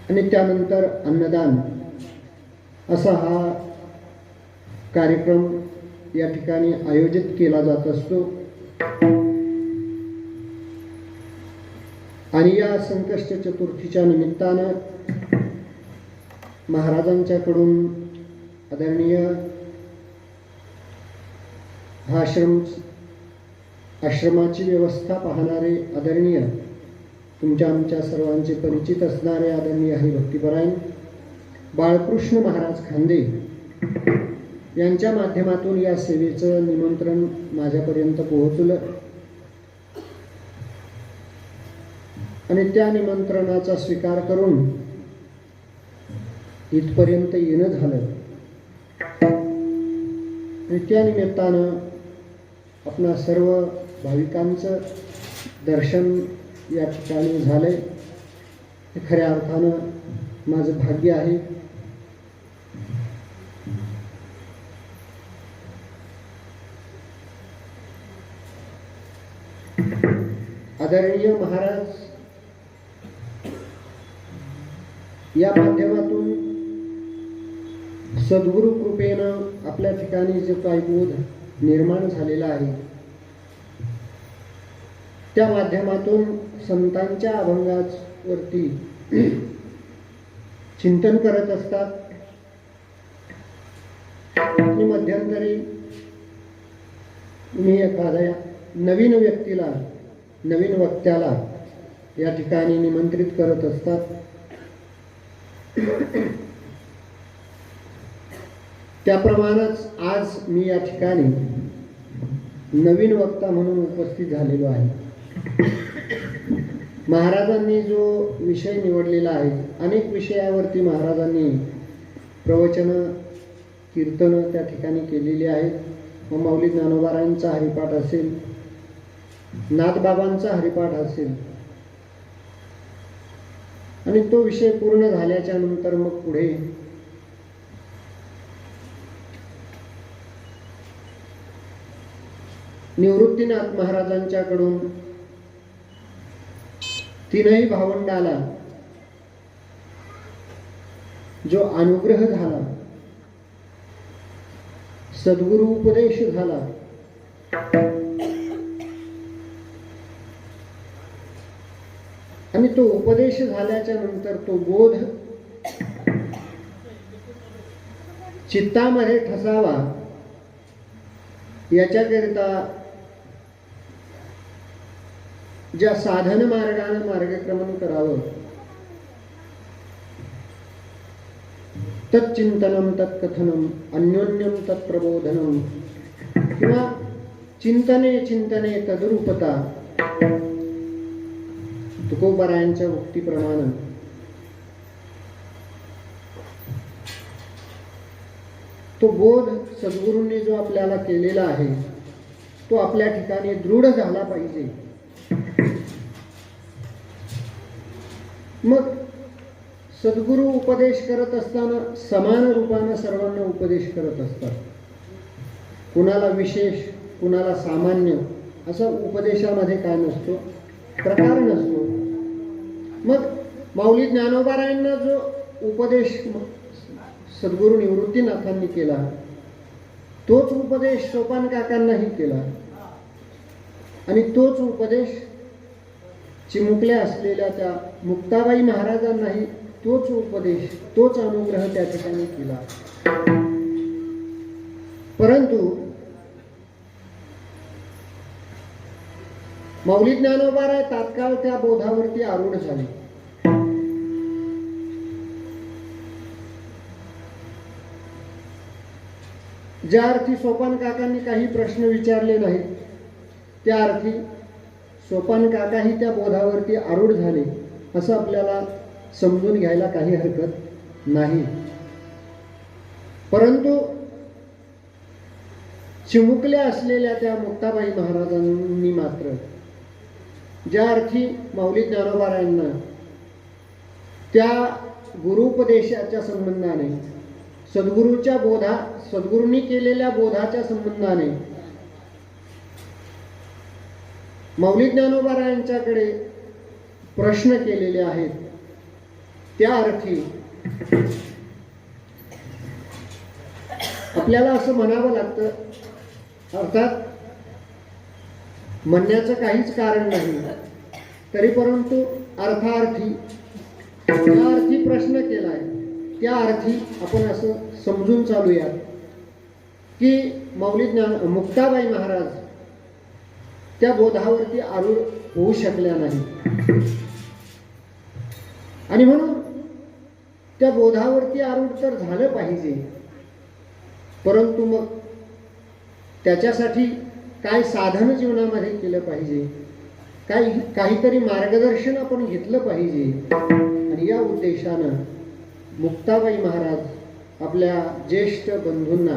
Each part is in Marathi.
आणि त्यानंतर अन्नदान असा हा कार्यक्रम या ठिकाणी आयोजित केला जात असतो. आणि या संकष्ट चतुर्थीच्या निमित्तानं महाराजांच्याकडून आदरणीय हा आश्रमाची व्यवस्था पाहणारे आदरणीय तुमच्या आमच्या सर्वांचे परिचित असणारे आदरणीय हरिभक्तीपरायण बाळकृष्ण महाराज खांदे यांच्या माध्यमातून या सेवेचं निमंत्रण माझ्यापर्यंत पोहोचलं आणि त्या निमंत्रणाचा स्वीकार करून इथपर्यंत येणं झालं. आणि त्या निमित्तानं आपणा सर्व भाविकांचं दर्शन या ठिकाणी झालंय. हे खऱ्या अर्थानं माझं भाग्य आहे. आदरणीय महाराज या माध्यमातून सद्गुरु कृपेनं आपल्या ठिकाणी जो काही बोध निर्माण झालेला आहे त्या माध्यमातून संतांच्या अभंगावरती चिंतन करत असतात. आणि मध्यंतरी मी एखाद्या नवीन व्यक्तीला नवीन वक्त्याला या ठिकाणी निमंत्रित करत असतात. त्याप्रमाणेच आज मी या ठिकाणी नवीन वक्ता म्हणून उपस्थित झालेलो आहे. महाराजांनी जो विषय निवडलेला आहे, अनेक विषयावरती महाराजांनी प्रवचन कीर्तन त्या ठिकाणी केलेली आहेत. मग माऊली ज्ञानोबारायांचा हरिपाठ असेल, नाथबाबांचा हरिपाठ असेल आणि तो विषय पूर्ण झाल्याच्या नंतर मग पुढे निवृत्तीनाथ महाराजांच्याकडून तीनही भावंडाला जो अनुग्रह झाला, सद्गुरु उपदेश झाला, आणि तो उपदेश झाल्याच्या नंतर तो बोध चित्तामध्ये ठसावा याच्याकरिता ज्या साधन मार्गाने मार्गक्रमण करावं, तच्चिंतनम तत्कथनम अन्योन्यम तत्प्रबोधनम किंवा चिंतने चिंतने तद्रूपता, तुकोबारायांच्या उक्तीप्रमाणे तो बोध सद्गुरूंनी जो आपल्याला केलेला आहे तो आपल्या ठिकाणी दृढ झाला पाहिजे. मग सद्गुरू उपदेश करत असताना समान रूपाने सर्वांना उपदेश करत असतात. कुणाला विशेष कुणाला सामान्य असा उपदेशामध्ये काय नसतो, प्रकार नसतो. मग माऊली ज्ञानोबारायांना जो उपदेश सद्गुरू निवृत्तीनाथांनी केला तोच उपदेश सोपान काकांनाही केला आणि तोच उपदेश चिमुकल्या असलेल्या त्या मुक्ताबाई महाराजांनाही तोच उपदेश तोच अनुग्रह त्या ठिकाणी केला. परंतु माऊली ज्ञानोबाराय तात्काळ त्या बोधावरती आरूढ झाले. ज्या अर्थी सोपान काकांनी काही प्रश्न विचारले नाहीत त्या अर्थी सोपान काकाही त्या बोधावरती आरूढ झाले असं आपल्याला समजून घ्यायला काही हरकत नाही. परंतु चिमुकल्या असलेल्या त्या मुक्ताबाई महाराजांनी मात्र ज्या अर्थी माऊली ज्ञानोबारायांना त्या गुरुपदेशाच्या संबंधाने सद्गुरूंनी केलेल्या बोधाच्या संबंधाने माऊली ज्ञानोबारायांच्याकडे प्रश्न केलेले आहेत त्या अर्थी आपल्याला असं म्हणावं लागतं, अर्थात म्हणण्याचं काहीच कारण नाही, तरी परंतु अर्थार्थी ज्या अर्थी प्रश्न केलाय त्या अर्थी आपण असं समजून चालूयात की मुक्ताबाई महाराज त्या बोधावरती आरूढ होऊ शकल्या नाही आणि म्हणून त्या बोधावरती आरूढ तर झालं पाहिजे, परंतु मग त्याच्यासाठी काय साधन जीवनामध्ये केलं पाहिजे, काहीतरी मार्गदर्शन आपण घेतलं पाहिजे. आणि या उद्देशानं मुक्ताबाई महाराज आपल्या ज्येष्ठ बंधूंना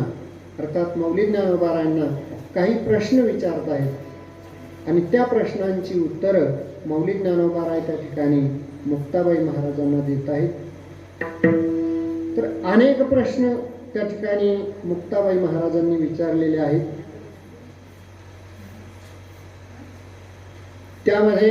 अर्थात मौली ज्ञानोबारायांना काही प्रश्न विचारत आहेत आणि त्या प्रश्नांची उत्तरं मौली ज्ञानोबाराय त्या ठिकाणी मुक्ताबाई महाराजांना देत आहेत. तर अनेक प्रश्न त्या ठिकाणी मुक्ताबाई महाराजांनी विचारलेले आहेत. त्यामध्ये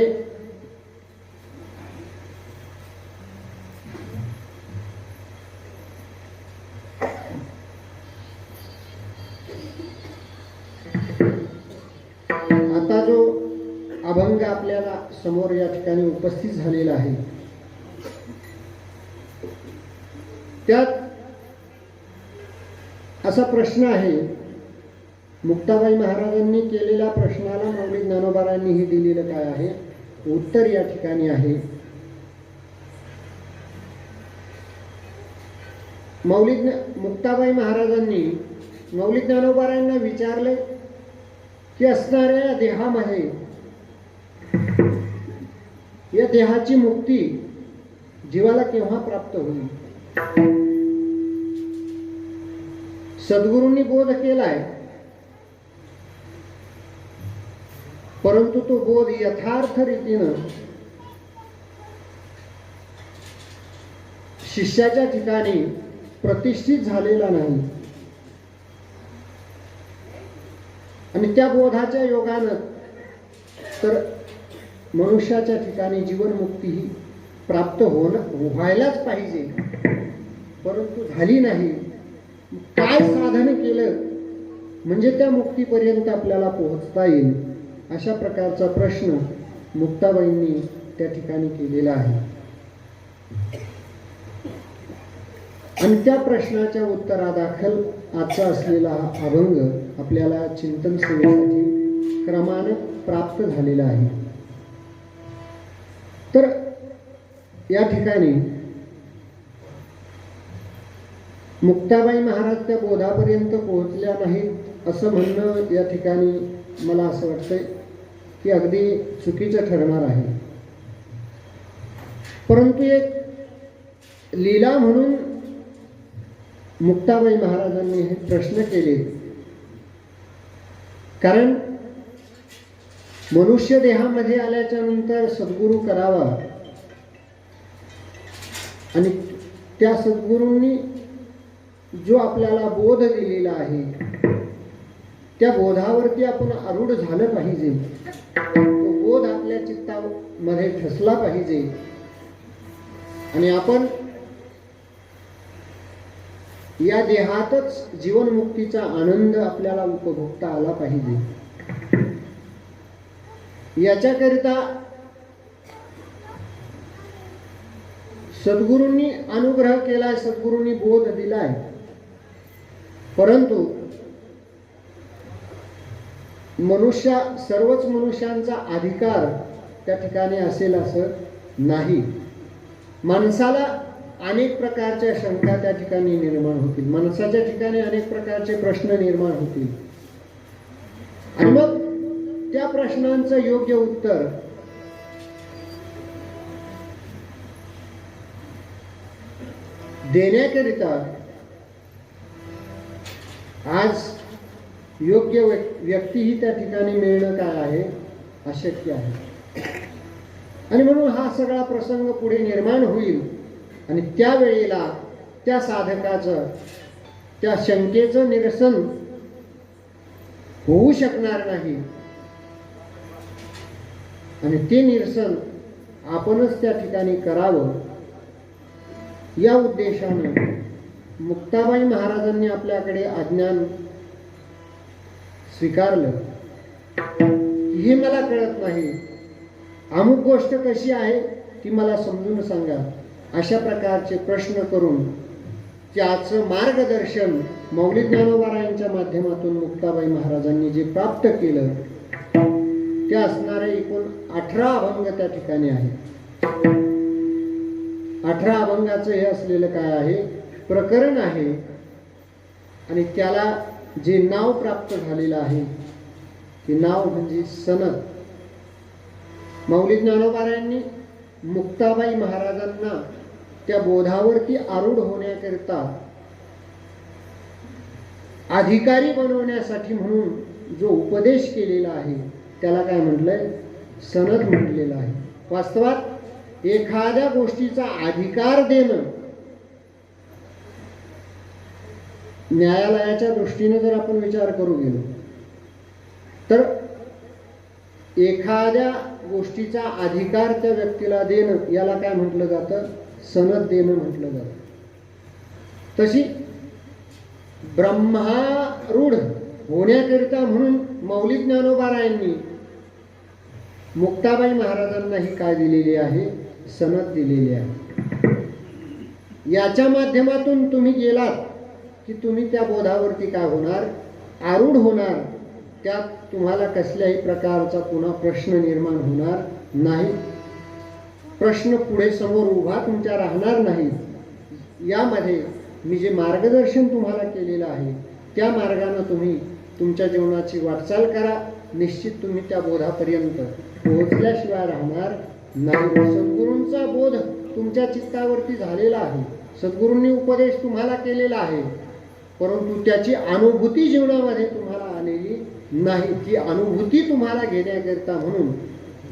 आता जो अभंग आपल्याला समोर या ठिकाणी उपस्थित झालेला आहे त्यात असा प्रश्न आहे, मुक्ताबाई महाराजांनी केलेल्या प्रश्नाला मौली ज्ञानोबारायांनीही दिलेलं काय आहे उत्तर या ठिकाणी आहे. मुक्ताबाई महाराजांनी मौली ज्ञानोबारायांना विचारले की असणाऱ्या देहामध्ये या देहाची मुक्ती जीवाला केव्हा प्राप्त होईल. सद्गुरूंनी बोध केलाय, परंतु तो बोध यथार्थ रीतीनं शिष्याच्या ठिकाणी प्रतिष्ठित झालेला नाही आणि त्या बोधाच्या योगानं तर मनुष्याच्या ठिकाणी जीवनमुक्ती ही प्राप्त व्हायलाच पाहिजे, परंतु झाली नाही. काय साधन केलं म्हणजे त्या मुक्तीपर्यंत आपल्याला पोहोचता येईल, अशा प्रकारचा प्रश्न मुक्ताबाईंनी त्या ठिकाणी केलेला आहे. आणि त्या प्रश्नाच्या उत्तरादाखल आजचा असलेला हा अभंग आपल्याला चिंतन सेवेसाठी क्रमाने प्राप्त झालेला आहे. तर या ठिकाणी मुक्ताबाई महाराज त्या बोधापर्यंत पोहोचल्या नाहीत असं म्हणणं या ठिकाणी मला असं वाटतंय की अगदी चुकीचं ठरणार आहे. परंतु एक लीला म्हणून मुक्ताबाई महाराजांनी हे प्रश्न केले, कारण मनुष्य देहामध्ये आल्याच्या नंतर सद्गुरू करावा आणि त्या सद्गुरूंनी जो आपल्याला बोध दिलेला आहे त्या बोधावरती आपण आरूढ झालं पाहिजे. तो बोध आपल्या चित्तामध्ये ठसला पाहिजे आणि आपण या देहातच जीवनमुक्तीचा आनंद आपल्याला उपभोगता आला पाहिजे. याच्याकरिता सद्गुरूंनी अनुग्रह केलाय, सद्गुरूंनी बोध दिलाय, परंतु सर्वच मनुष्यांचा अधिकार त्या ठिकाणी असेल असं नाही. माणसाला अनेक प्रकारच्या शंका त्या ठिकाणी निर्माण होतील, माणसाच्या ठिकाणी अनेक प्रकारचे प्रश्न निर्माण होतील आणि मग त्या प्रश्नांचं योग्य उत्तर देण्याकरिता आज योग्य व्यक्तीही त्या ठिकाणी मिळणं काय आहे अशक्य आहे. आणि म्हणून हा सगळा प्रसंग पुढे निर्माण होईल आणि त्यावेळेला त्या साधकाचं त्या शंकेचं निरसन होऊ शकणार नाही आणि ते निरसन आपणच त्या ठिकाणी करावं या उद्देशानं मुक्ताबाई महाराजांनी आपल्याकडे आज्ञान स्वीकारलं. हे मला कळत नाही, अमुक गोष्ट कशी आहे ती मला समजून सांगा, अशा प्रकारचे प्रश्न करून त्याचं मार्गदर्शन मौली ज्ञानोबारायांच्या माध्यमातून मुक्ताबाई महाराजांनी जे प्राप्त केलं ते असणारे एकूण 18 अभंग त्या ठिकाणी आहेत. 18 अभंगाचं हे असलेलं काय आहे, प्रकरण आहे. आणि त्याला जे नाव प्राप्त झालेलं आहे ते नाव म्हणजे सनद. मौली ज्ञानोबारायांनी मुक्ताबाई महाराजांना त्या बोधावरती आरूढ होण्याकरिता अधिकारी बनवण्यासाठी म्हणून जो उपदेश केलेला आहे त्याला काय म्हटलंय, सनद म्हटलेलं आहे. वास्तवात एखाद्या गोष्टीचा अधिकार देणं न्यायालयाच्या दृष्टीने जर आपण विचार करू गेलो तर एखाद्या गोष्टीचा अधिकार त्या व्यक्तीला देणं याला काय म्हटलं जातं, सनद देणं म्हटलं जातं. तशी ब्रह्मारूढ होण्याकरिता म्हणून मौली ज्ञानोबारायांनी मुक्ताबाई महाराजांना ही काय दिलेली आहे, सनद दिलेली आहे. याच्या माध्यमातून तुम्ही गेलात की तुम्ही त्या बोधावरती काय होणार, आरूढ होणार. त्यात तुम्हाला कसल्याही प्रकारचा पुन्हा प्रश्न निर्माण होणार नाही. प्रश्न पुढे समोर उभा तुमच्या राहणार नाही. यामध्ये मी जे मार्गदर्शन तुम्हाला केलेलं आहे त्या मार्गाने तुम्ही तुमच्या जीवनाची वाटचाल करा. निश्चित तुम्ही त्या बोधापर्यंत पोहोचल्याशिवाय राहणार नाही. सद्गुरूंचा बोध तुमच्या चित्तावरती झालेला आहे, सद्गुरूंनी उपदेश तुम्हाला केलेला आहे, परंतु त्याची अनुभूती जीवनामध्ये तुम्हाला आलेली नाही. ती अनुभूती तुम्हाला घेण्याकरिता म्हणून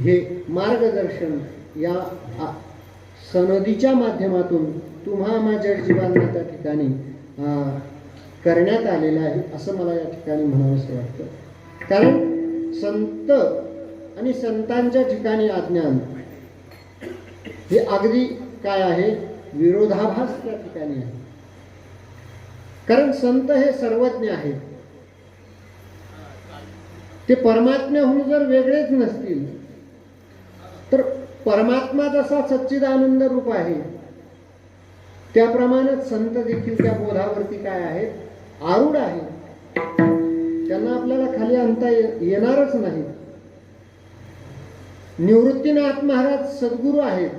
हे मार्गदर्शन या सनदीच्या माध्यमातून तुम्हा माझ्या जीवांना त्या ठिकाणी करण्यात आलेलं आहे असं मला या ठिकाणी म्हणावंसं वाटतं. कारण संत आणि संतांच्या ठिकाणी अज्ञान हे अगदी काय आहे, विरोधाभास त्या ठिकाणी आहे. कारण संत हे सर्वज्ञ आहेत. ते परमात्म्याहून जर वेगळेच नसतील तर परमात्मा जसा सच्चिदानंद रूप आहे त्याप्रमाणेच संत देखील त्या बोधावरती काय आहेत, आरूढ आहे. त्यांना आपल्याला खाली आणता येणारच नाही. निवृत्तीनाथ महाराज सद्गुरू आहेत,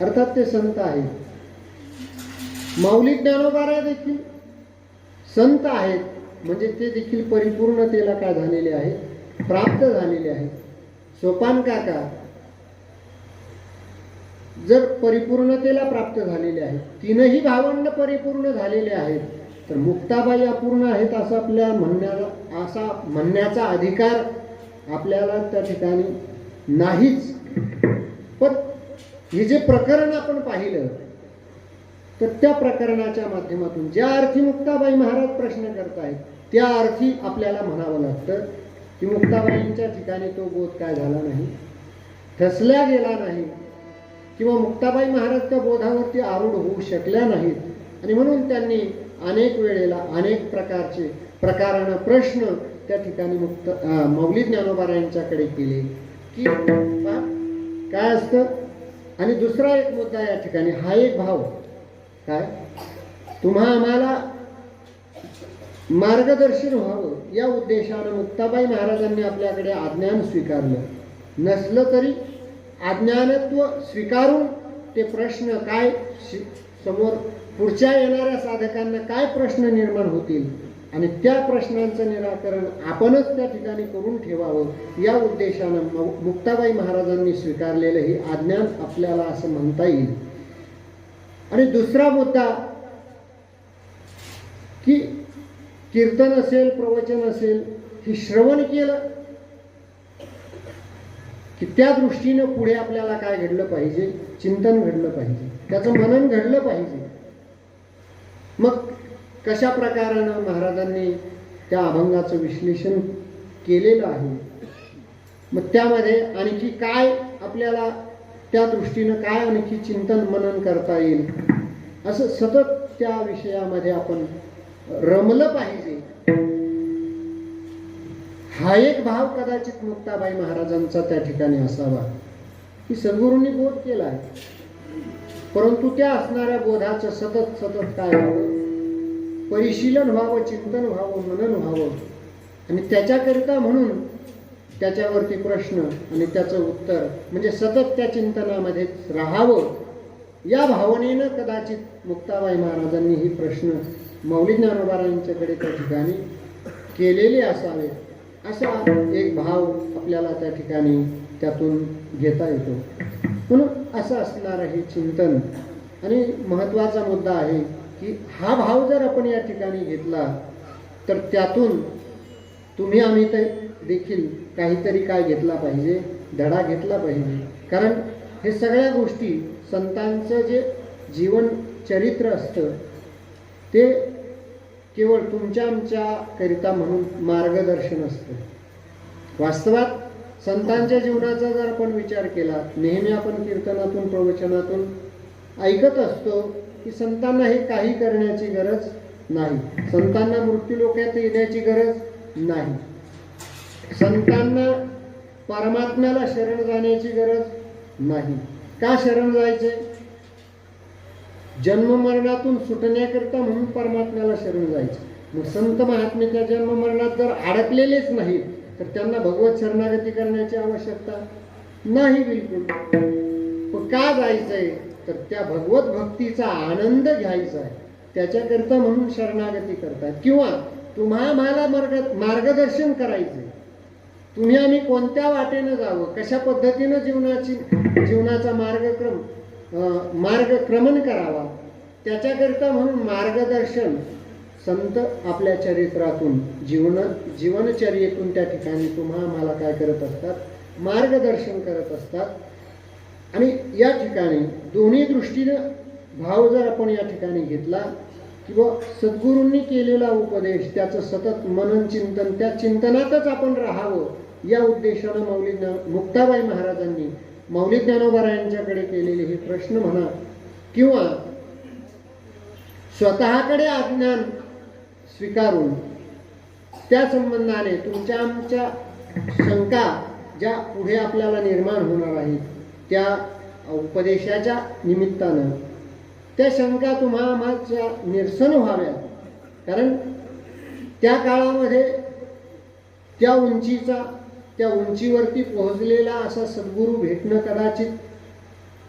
अर्थात ते संत आहेत. मौली ज्ञानोबाराय देखील संत आहेत, म्हणजे ते देखील परिपूर्णतेला काय झालेले आहेत, प्राप्त झालेले आहेत. सोपान काका जर परिपूर्णतेला प्राप्त झालेले आहेत, तीनही भावंड परिपूर्ण झालेले आहेत, तर मुक्ताबाई अपूर्ण आहेत असं आपल्या म्हणण्याचा अधिकार आपल्याला त्या ठिकाणी नाहीच. पण हे जे प्रकरण आपण पाहिलं तर त्या प्रकरणाच्या माध्यमातून ज्या अर्थी मुक्ताबाई महाराज प्रश्न करतायत त्या अर्थी आपल्याला म्हणावं लागतं की मुक्ताबाईंच्या ठिकाणी तो बोध काय झाला नाही, ठसल्या गेला नाही, किंवा मुक्ताबाई महाराज त्या बोधावरती आरूढ होऊ शकल्या नाहीत. आणि म्हणून त्यांनी अनेक वेळेला अनेक प्रकारचे प्रकारानं प्रश्न त्या ठिकाणी मौली ज्ञानोबारायांच्याकडे केले की काय असतं. आणि दुसरा एक मुद्दा या ठिकाणी हा एक भाव काय, तुम्हा आम्हाला मार्गदर्शन व्हावं या उद्देशानं मुक्ताबाई महाराजांनी आपल्याकडे आज्ञान स्वीकारलं. नसलं तरी अज्ञानत्व स्वीकारून ते प्रश्न काय समोर पुढच्या येणाऱ्या साधकांना काय प्रश्न निर्माण होतील आणि त्या प्रश्नांचं निराकरण आपणच त्या ठिकाणी करून ठेवावं या उद्देशानं मुक्ताबाई महाराजांनी स्वीकारलेलं हे आज्ञान आपल्याला असं म्हणता येईल. आणि दुसरा मुद्दा की कीर्तन असेल, प्रवचन असेल, हे श्रवण केलं की त्या दृष्टीनं पुढे आपल्याला काय घडलं पाहिजे, चिंतन घडलं पाहिजे, त्याचं मनन घडलं पाहिजे. मग कशा प्रकारानं महाराजांनी त्या अभंगाचं विश्लेषण केलेलं आहे, मग त्यामध्ये आणखी काय आपल्याला त्या दृष्टीनं काय आणखी चिंतन मनन करता येईल, असं सतत त्या विषयामध्ये आपण रमलं पाहिजे. हा एक भाव कदाचित मुक्ताबाई महाराजांचा त्या ठिकाणी असावा की सद्गुरूंनी बोध केला आहे, परंतु त्या असणाऱ्या बोधाचं सतत सतत काय व्हावं, परिशीलन व्हावं, चिंतन व्हावं, मनन व्हावं, आणि त्याच्याकरिता म्हणून त्याच्यावरती प्रश्न आणि त्याचं उत्तर म्हणजे सतत त्या चिंतनामध्येच राहावं. या भावनेनं कदाचित मुक्ताबाई महाराजांनी ही प्रश्न माऊली ज्ञानोबारायांच्याकडे त्या ठिकाणी केलेले असावे, असा एक भाव आपल्याला त्या ठिकाणी त्यातून घेता येतो. म्हणून असं असणारं हे चिंतन. आणि महत्त्वाचा मुद्दा आहे की हा भाव जर आपण या ठिकाणी घेतला तर त्यातून तुम्ही आम्ही तर देखील काहीतरी काय घेतला पाहिजे, धडा घेतला पाहिजे. कारण हे सगळ्या गोष्टी संतांचं जे जीवन चरित्र असतं ते केवळ तुमच्या आमच्याकरिता म्हणून मार्गदर्शन असतं. वास्तवात संतांच्या जीवनाचा जर आपण विचार केला, नेहमी आपण कीर्तनातून प्रवचनातून ऐकत असतो की संतांना हे काही करण्याची गरज नाही, संतांना मृत्यूलोकात येण्याची गरज नाही, संतांना परमात्म्याला शरण जाण्याची गरज नाही. का शरण जायचे? जन्ममरणातून सुटण्याकरता म्हणून परमात्म्याला शरण जायचं. मग संत महात्मे त्या जन्ममरणात जर अडकलेलेच नाहीत तर त्यांना भगवत शरणागती करण्याची आवश्यकता नाही बिलकुल. पण का जायचंय तर त्या भगवत भक्तीचा आनंद घ्यायचा आहे, त्याच्याकरता म्हणून शरणागती करतात. किंवा तुम्हाला मार्गदर्शन करायचंय, तुम्ही आम्ही कोणत्या वाटेनं जावं, कशा पद्धतीनं जीवनाचा मार्गक्रमण करावा, त्याच्याकरिता म्हणून मार्गदर्शन संत आपल्या चरित्रातून जीवनचर्येतून त्या ठिकाणी तुम्हाला काय करत असतात, मार्गदर्शन करत असतात. आणि या ठिकाणी दोन्ही दृष्टीनं भाव जर आपण या ठिकाणी घेतला किंवा सद्गुरूंनी केलेला उपदेश त्याचं सतत मनन चिंतन, त्या चिंतनातच आपण राहावं, या उद्देशानं मुक्ताबाई महाराजांनी माऊली ज्ञानोबारायांच्याकडे केलेले हे प्रश्न म्हणा किंवा स्वतःकडे अज्ञान स्वीकारून त्या संबंधाने तुमच्या आमच्या शंका ज्या पुढे आपल्याला निर्माण होणार आहेत त्या उपदेशाच्या निमित्तानं त्या शंका तुम्हाला निरसन व्हाव्यात. कारण त्या काळामध्ये त्या उंचीवरती पोहोचलेला असा सद्गुरू भेटणं कदाचित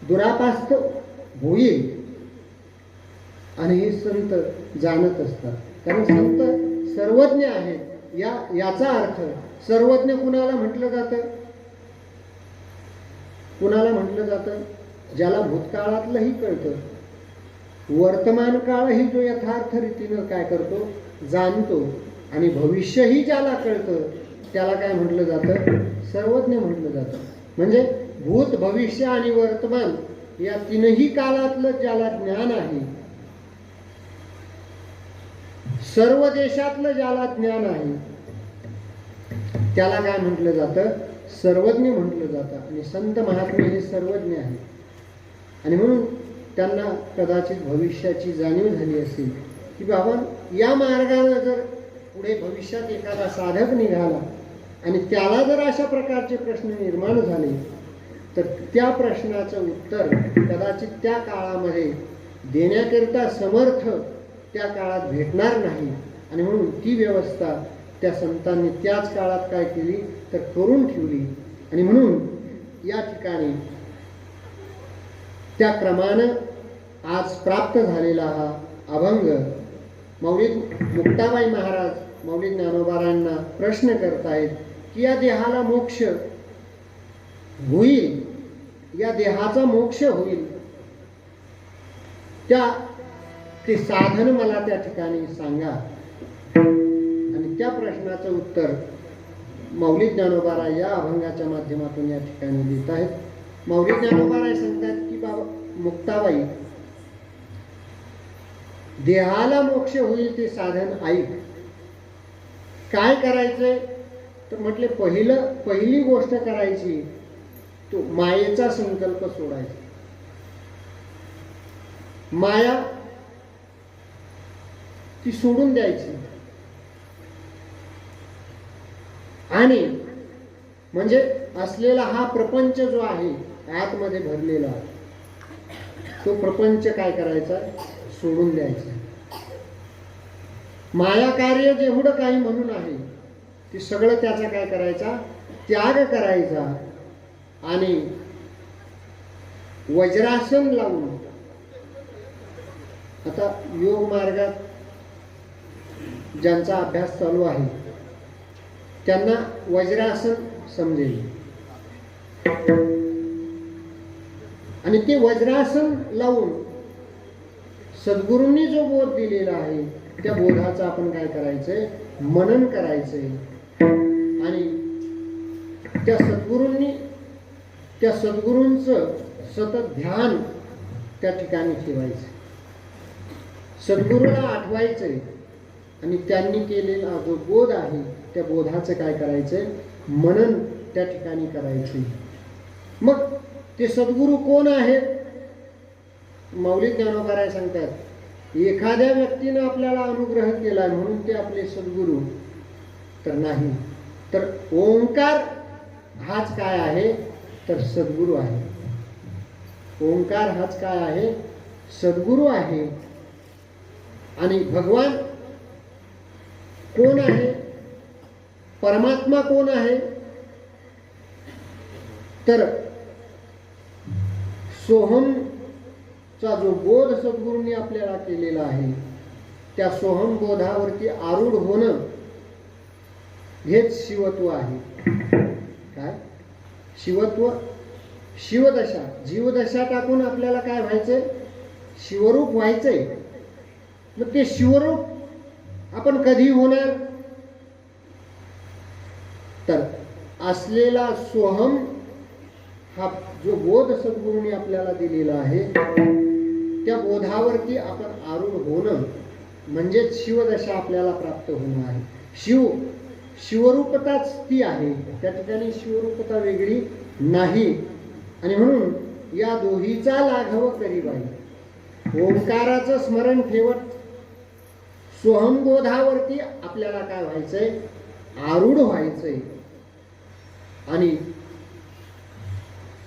दुरापास्त होईल आणि हे संत जाणत असतात. कारण संत सर्वज्ञ आहेत. याचा अर्थ सर्वज्ञ कुणाला म्हटलं जातं? कुणाला म्हटलं जातं? ज्याला भूतकाळातलंही कळतं, वर्तमान काळही जो यथार्थ रीतीनं काय करतो, जाणतो, आणि भविष्यही ज्याला कळतं त्याला काय म्हटलं जातं? सर्वज्ञ म्हटलं जातं. म्हणजे भूत, भविष्य आणि वर्तमान या तीनही काळातलं ज्याला ज्ञान आहे, सर्व देशातलं ज्याला ज्ञान आहे, त्याला काय म्हटलं जातं? सर्वज्ञ म्हटलं जातं. आणि संत महात्मे हे सर्वज्ञ आहेत. आणि म्हणून त्यांना कदाचित भविष्याची जाणीव झाली असेल की बाबा या मार्गाने जर पुढे भविष्यात एखादा साधक निघाला आणि त्याला जर अशा प्रकारचे प्रश्न निर्माण झाले तर त्या प्रश्नाचं उत्तर कदाचित त्या काळामध्ये देण्याकरिता समर्थ त्या काळात भेटणार नाही. आणि म्हणून ती व्यवस्था त्या संतांनी त्याच काळात काय केली तर करून ठेवली. आणि म्हणून या ठिकाणी त्या क्रमानं आज प्राप्त झालेला हा अभंग माऊली मुक्ताबाई महाराज माऊली ज्ञानोबारांना प्रश्न करतायत की या देहाला मोक्ष होईल, या देहाचा मोक्ष होईल, ते साधन मला त्या ठिकाणी सांगा. आणि त्या प्रश्नाचं उत्तर माऊली ज्ञानोबाराय या अभंगाच्या माध्यमातून या ठिकाणी देत आहेत. माऊली ज्ञानोबाराय सांगतात की बाबा मुक्ताबाई, देहाला मोक्ष होईल ते साधन ऐक. काय करायचंय तर म्हटले पहिली गोष्ट करायची तो मायेचा संकल्प सोडायचा. माया ती सोडून द्यायची. आणि म्हणजे असलेला हा प्रपंच जो आहे आतमध्ये भरलेला, तो प्रपंच काय करायचा, सोडून द्यायचा. माया कार्य जेवढं काही म्हणून आहे ते सगळं त्याचा काय करायचा, त्याग करायचा. आणि वज्रासन लावून, आता योग मार्गात ज्यांचा अभ्यास चालू आहे त्यांना वज्रासन समजेल. आणि ते वज्रासन लावून सद्गुरूंनी जो बोध दिलेला आहे त्या बोधाचं आपण काय करायचंय, मनन करायचंय. आणि त्या सद्गुरूंचं सतत ध्यान त्या ठिकाणी ठेवायचं, सद्गुरूला आठवायचंय. आणि त्यांनी केलेला जो बोध आहे त्या बोधाचं काय करायचंय, मनन त्या ठिकाणी करायचे. मग ते सद्गुरू कोण आहेत? माऊली ज्ञानोबा सांगतात, एखाद्या व्यक्तीनं आपल्याला अनुग्रह केला म्हणून ते आपले सद्गुरू तर नाही, तर ओंकार हाच काय आहे, तर सद्गुरू आहे. ओंकार हाच काय आहे, सद्गुरू आहे. आणि भगवान कोण आहे, परमात्मा कोण आहे, तर सोहमचा जो बोध सद्गुरूंनी आपल्याला केलेला आहे त्या सोहम बोधावरती आरूढ होणं हेच शिवत्व आहे. काय शिवत्व? शिवदशा, जीवदशा टाकून आपल्याला काय व्हायचंय, शिवरूप व्हायचंय. मग ते शिवरूप आपण कधी होणार, तर असलेला सोहम हा जो बोध सद्गुरूंनी आपल्याला दिलेला आहे त्या बोधावरती आपण आरूढ होणं म्हणजेच शिवदशा आपल्याला प्राप्त होणं आहे. शिवरूपताच ती आहे, त्या ठिकाणी शिवरूपता वेगळी नाही. आणि म्हणून या दोहीचा लाघव करीबाई, ओंकाराचं स्मरण ठेवत सोहमबोधावरती आपल्याला काय व्हायचंय, आरूढ व्हायचंय. आणि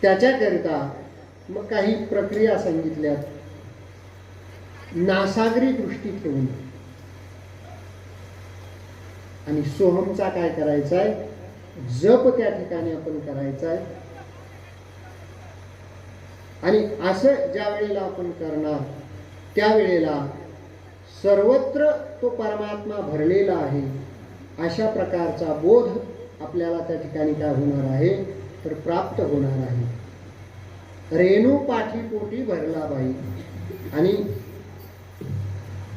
त्याच्याकरिता मग काही प्रक्रिया सांगितल्यात. नासागरी दृष्टी ठेवून आणि सोहमचा काय करायचा आहे, जप त्या ठिकाणी आपण करायचा आहे. आणि असं ज्या वेळेला आपण करणार त्यावेळेला सर्वत्र तो परमात्मा भरलेला आहे अशा प्रकारचा बोध आपल्याला त्या ठिकाणी काय होणार आहे, तर प्राप्त होणार आहे. रेणू पाठीपोटी भरला बाई. आणि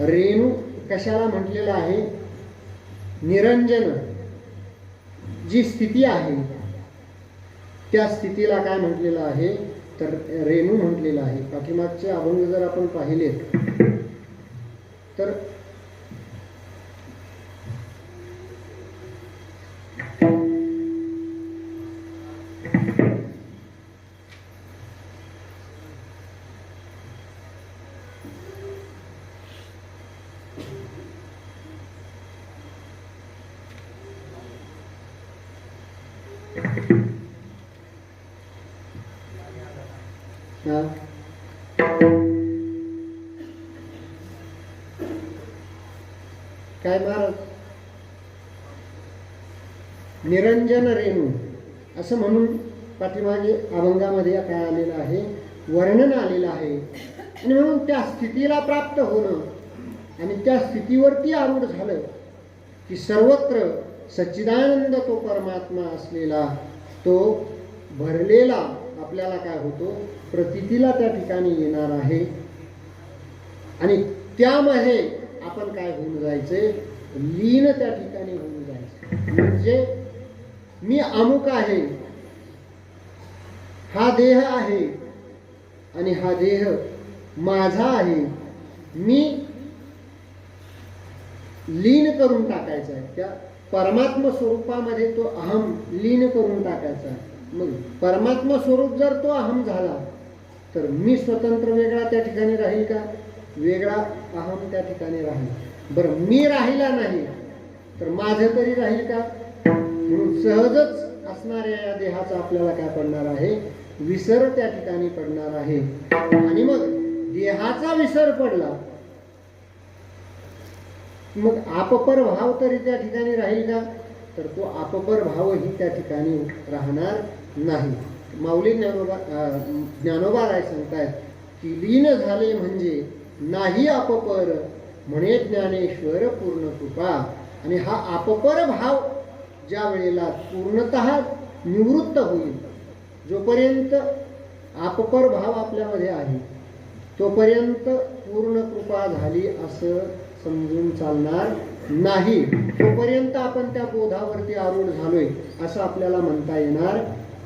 रेणू कशाला म्हटलेलं आहे, निरंजन जी स्थिती आहे त्या स्थितीला काय म्हटलेलं आहे, तर रेणू म्हटलेलं आहे. पाठीमागचे अभंग जर आपण पाहिलेत तर काय महाराज, निरंजन रेणू असं म्हणून पाठीमागे अभंगामध्ये काय आलेलं आहे, वर्णन आलेलं आहे. आणि म्हणून त्या स्थितीला प्राप्त होणं आणि त्या स्थितीवरती आरूढ झालं की सर्वत्र सच्चिदानंद तो परमात्मा असलेला तो भरलेला आपल्याला काय होतो, प्रतीतीला त्या ठिकाणी येणार आहे. आणि त्यामध्ये आपण काय होऊन जायचे, लीन त्या ठिकाणी होऊन जायचे. म्हणजे मी अमुक आहे, हा देह आहे आणि हा देह माझा आहे, मी लीन करून टाकायचा आहे. त्या परमात्म स्वरूपामध्ये तो अहम लीन करून टाकायचा आहे. मग परमात्मा स्वरूप जर तो अहम झाला तर मी स्वतंत्र वेगळा त्या ठिकाणी राहील का? वेगळा अहम त्या ठिकाणी राहील. बरं, मी राहिला नाही तर माझं तरी राहील का? म्हणून सहजच असणाऱ्या या देहाचा आपल्याला काय पडणार आहे? विसर त्या ठिकाणी पडणार आहे. आणि मग देहाचा विसर पडला मग आपपर भाव तरी त्या ठिकाणी राहील का? तर तो आपपर भावही त्या ठिकाणी राहणार नाही. माऊली ज्ञानोबा राय सांगतायत की लीन झाले म्हणजे नाही आपपर, म्हणे ज्ञानेश्वर पूर्ण कृपा. आणि हा आपपर भाव ज्या वेळेला पूर्णतः निवृत्त होईल, जोपर्यंत आपपर भाव आपल्यामध्ये आहे तोपर्यंत पूर्ण कृपा झाली असं समजून चालणार नाही. तोपर्यंत आपण त्या बोधावरती आरूढ झालोय असं आपल्याला म्हणता येणार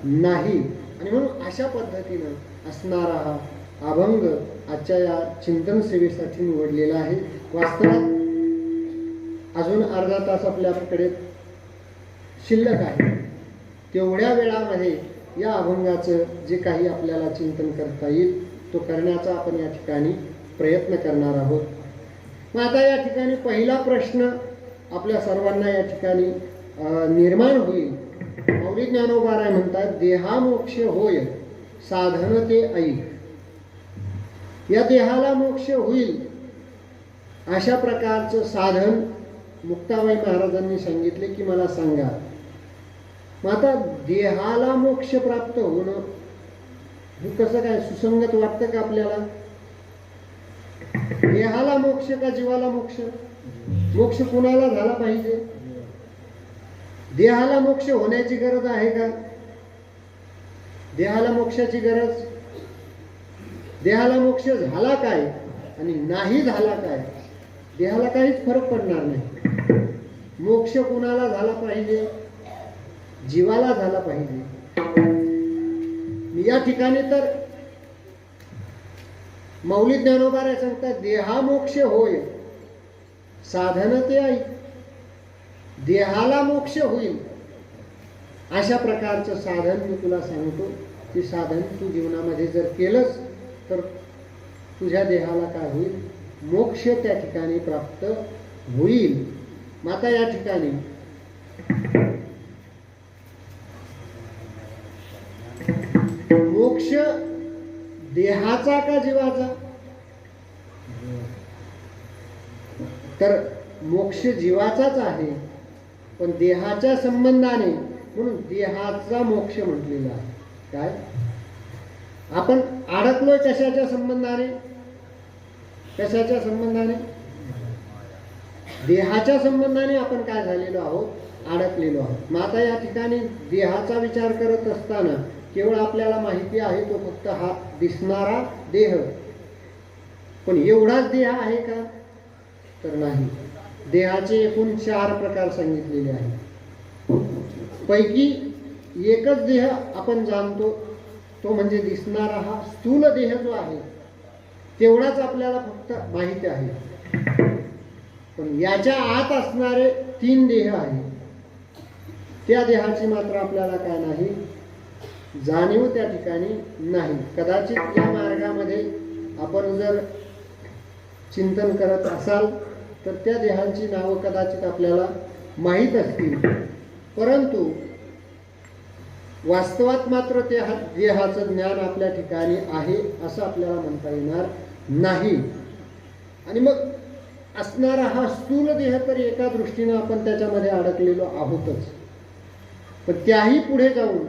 नाही. आणि म्हणून अशा पद्धतीनं असणारा हा अभंग आजच्या या चिंतन सेवेसाठी निवडलेला आहे. वास्तवात अजून अर्धा तास आपल्याकडे शिल्लक आहे. तेवढ्या वेळामध्ये या अभंगाचं जे काही आपल्याला चिंतन करता येईल तो करण्याचा आपण या ठिकाणी प्रयत्न करणार आहोत. मग आता या ठिकाणी पहिला प्रश्न आपल्या सर्वांना या ठिकाणी निर्माण होईल. माऊली ज्ञानोबा राय म्हणतात, देहामोक्ष होय साधन ते ऐक. या देहाला मोक्ष होईल अशा प्रकारचं साधन मुक्ताबाई महाराजांनी सांगितले की मला सांगा. मग आता देहाला मोक्ष प्राप्त होणं हे कसं काय सुसंगत वाटतं का आपल्याला? देहाला मोक्ष का जीवाला मोक्ष? मोक्ष कुणाला झाला पाहिजे? देहाला मोक्ष होण्याची गरज आहे का? देहाला मोक्षाची गरज, देहाला मोक्ष झाला काय आणि नाही झाला काय, देहाला काहीच फरक पडणार नाही. मोक्ष कुणाला झाला पाहिजे? जीवाला झाला पाहिजे. या ठिकाणी तर माऊली ज्ञानोबा राय सांगतात, देहामोक्ष होय साधन ते ऐक. देहाला मोक्ष होईल अशा प्रकारचं साधन मी तुला सांगतो. ते साधन तू जीवनामध्ये जर केलंस तर तुझ्या देहाला काय होईल? मोक्ष त्या ठिकाणी प्राप्त होईल. माता या ठिकाणी मोक्ष देहाचा का जीवाचा? तर मोक्ष जीवाचाच आहे पण देहाच्या संबंधाने, म्हणून देहाचा मोक्ष म्हटलेला आहे. काय आपण अडकलोय कशाच्या संबंधाने? कशाच्या संबंधाने? देहाच्या संबंधाने आपण काय झालेलो आहोत? अडकलेलो आहोत. मग आता या ठिकाणी देहाचा विचार करत असताना केवळ आपल्याला माहिती आहे तो फक्त हा दिसणारा देह, पण एवढाच देह आहे का? तर नाही. देहाचे एकूण 4 प्रकार सांगितलेले आहेत. पैकी एकच देह आपण जाणतो तो म्हणजे दिसणारा हा स्थूल देह जो आहे तेवढाच आपल्याला फक्त माहिती आहे. पण याच्या आत असणारे 3 देह आहेत त्या देहाची मात्र आपल्याला काय नाही? जाणीव त्या ठिकाणी नाही. कदाचित या मार्गामध्ये आपण जर चिंतन करत असाल तर त्या देहांची नावं कदाचित आपल्याला माहीत असतील, परंतु वास्तवात मात्र त्या देहाचं ज्ञान आपल्या ठिकाणी आहे असं आपल्याला म्हणता येणार नाही. आणि मग असणारा हा स्थूल देह तर एका दृष्टीनं आपण त्याच्यामध्ये अडकलेलो आहोतच, पण त्याही पुढे जाऊन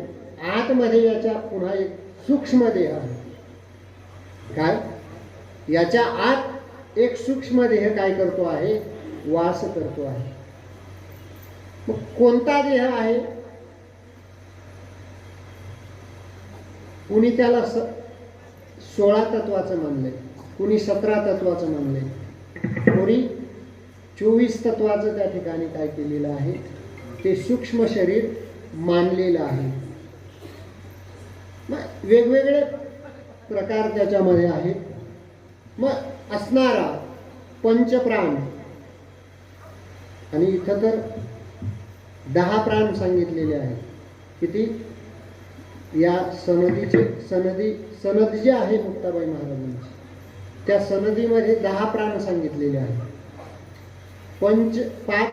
आतमध्ये याच्या पुन्हा एक सूक्ष्म देह आहे. काय? याच्या आत एक सूक्ष्म देह काय करतो आहे? वास करतो आहे. मग कोणता देह आहे? कुणी त्याला 16 तत्वाचं मानलंय, कुणी 17 तत्वाचं मानलंय, कोणी 24 तत्वाचं त्या ठिकाणी काय केलेलं आहे? ते सूक्ष्म शरीर मानलेलं आहे. मग वेगवेगळे प्रकार त्याच्यामध्ये आहेत. मग असणारा पंचप्राण, आणि इथं तर 10 प्राण सांगितलेले आहेत. किती? या सनद जी आहे मुक्ताबाई महाराजांची, त्या सनदीमध्ये 10 प्राण सांगितलेले आहेत. 5